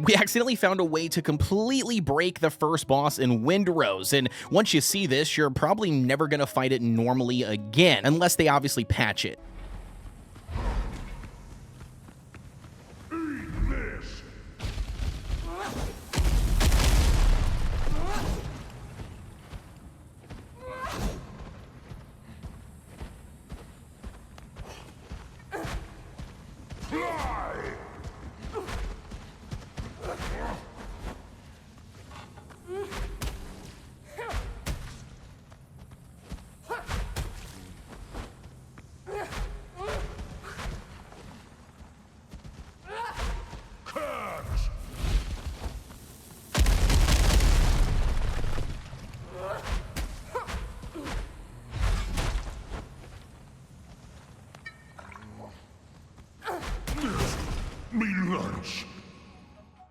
we accidentally found a way to completely break the first boss in Windrose, and once you see this, you're probably never going to fight it normally again, unless they obviously patch it. Me lunch.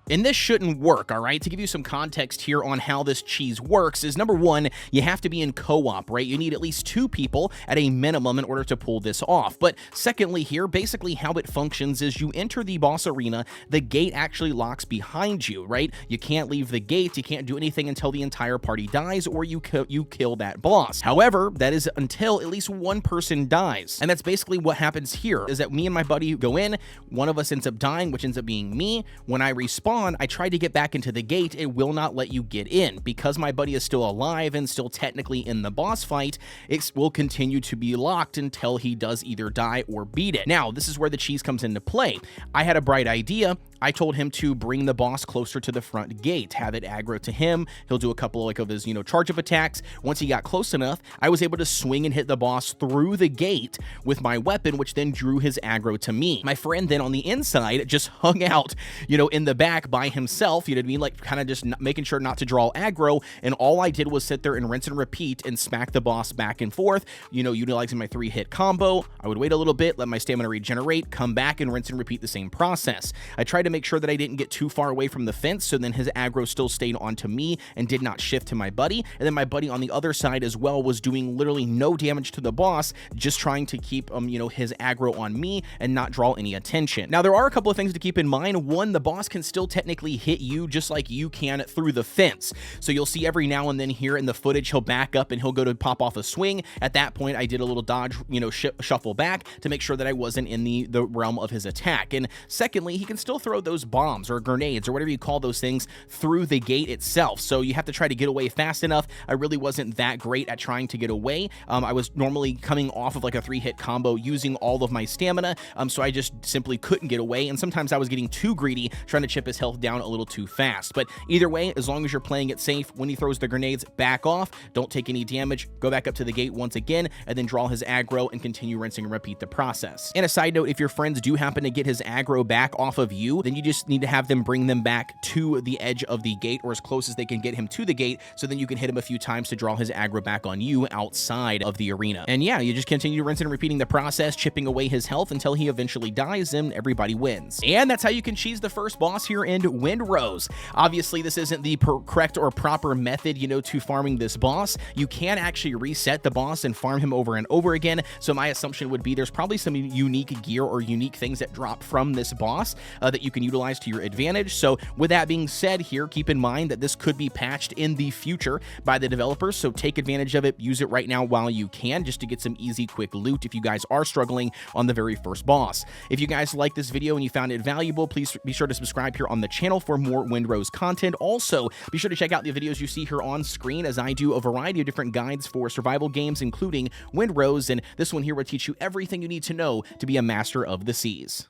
And this shouldn't work, all right? To give you some context here on how this cheese works is, number one, you have to be in co-op, right? You need at least 2 people at a minimum in order to pull this off. But secondly here, basically how it functions is you enter the boss arena, the gate actually locks behind you, right? You can't leave the gate, you can't do anything until the entire party dies or you kill that boss. However, that is until at least one person dies. And that's basically what happens here, is that me and my buddy go in, one of us ends up dying, which ends up being me. When I respawn, I try to get back into the gate, it will not let you get in. Because my buddy is still alive and still technically in the boss fight, it will continue to be locked until he does either die or beat it. Now, this is where the cheese comes into play. I had a bright idea. I told him to bring the boss closer to the front gate, have it aggro to him. He'll do a couple of his, charge up attacks. Once he got close enough, I was able to swing and hit the boss through the gate with my weapon, which then drew his aggro to me. My friend then on the inside just hung out, in the back by himself, you know what I mean? Like kind of just making sure not to draw aggro. And all I did was sit there and rinse and repeat and smack the boss back and forth, utilizing my 3-hit combo. I would wait a little bit, let my stamina regenerate, come back and rinse and repeat the same process. I tried to make sure that I didn't get too far away from the fence, so then his aggro still stayed onto me and did not shift to my buddy. And then my buddy on the other side as well was doing literally no damage to the boss, just trying to keep his aggro on me and not draw any attention. Now, there are a couple of things to keep in mind. One, the boss can still technically hit you just like you can through the fence. So you'll see every now and then here in the footage, he'll back up and he'll go to pop off a swing. At that point, I did a little dodge, shuffle back to make sure that I wasn't in the realm of his attack. And secondly, he can still throw those bombs or grenades or whatever you call those things through the gate itself. So you have to try to get away fast enough. I really wasn't that great at trying to get away. I was normally coming off of like a 3-hit combo using all of my stamina. So I just simply couldn't get away. And sometimes I was getting too greedy, trying to chip his health down a little too fast. But either way, as long as you're playing it safe, when he throws the grenades, back off, don't take any damage, go back up to the gate once again, and then draw his aggro and continue rinsing and repeat the process. And a side note, if your friends do happen to get his aggro back off of you, then you just need to have them bring them back to the edge of the gate or as close as they can get him to the gate, so then you can hit him a few times to draw his aggro back on you outside of the arena. And yeah, you just continue rinsing and repeating the process, chipping away his health until he eventually dies and everybody wins. And that's how you can cheese the first boss here in Windrose. Obviously, this isn't the correct or proper method, to farming this boss. You can actually reset the boss and farm him over and over again. So my assumption would be there's probably some unique gear or unique things that drop from this boss that you can utilize to your advantage. So with that being said here, keep in mind that this could be patched in the future by the developers. So take advantage of it. Use it right now while you can, just to get some easy, quick loot if you guys are struggling on the very first boss. If you guys like this video and you found it valuable, please be sure to subscribe here on the channel for more Windrose content. Also, be sure to check out the videos you see here on screen, as I do a variety of different guides for survival games, including Windrose, and this one here will teach you everything you need to know to be a master of the seas.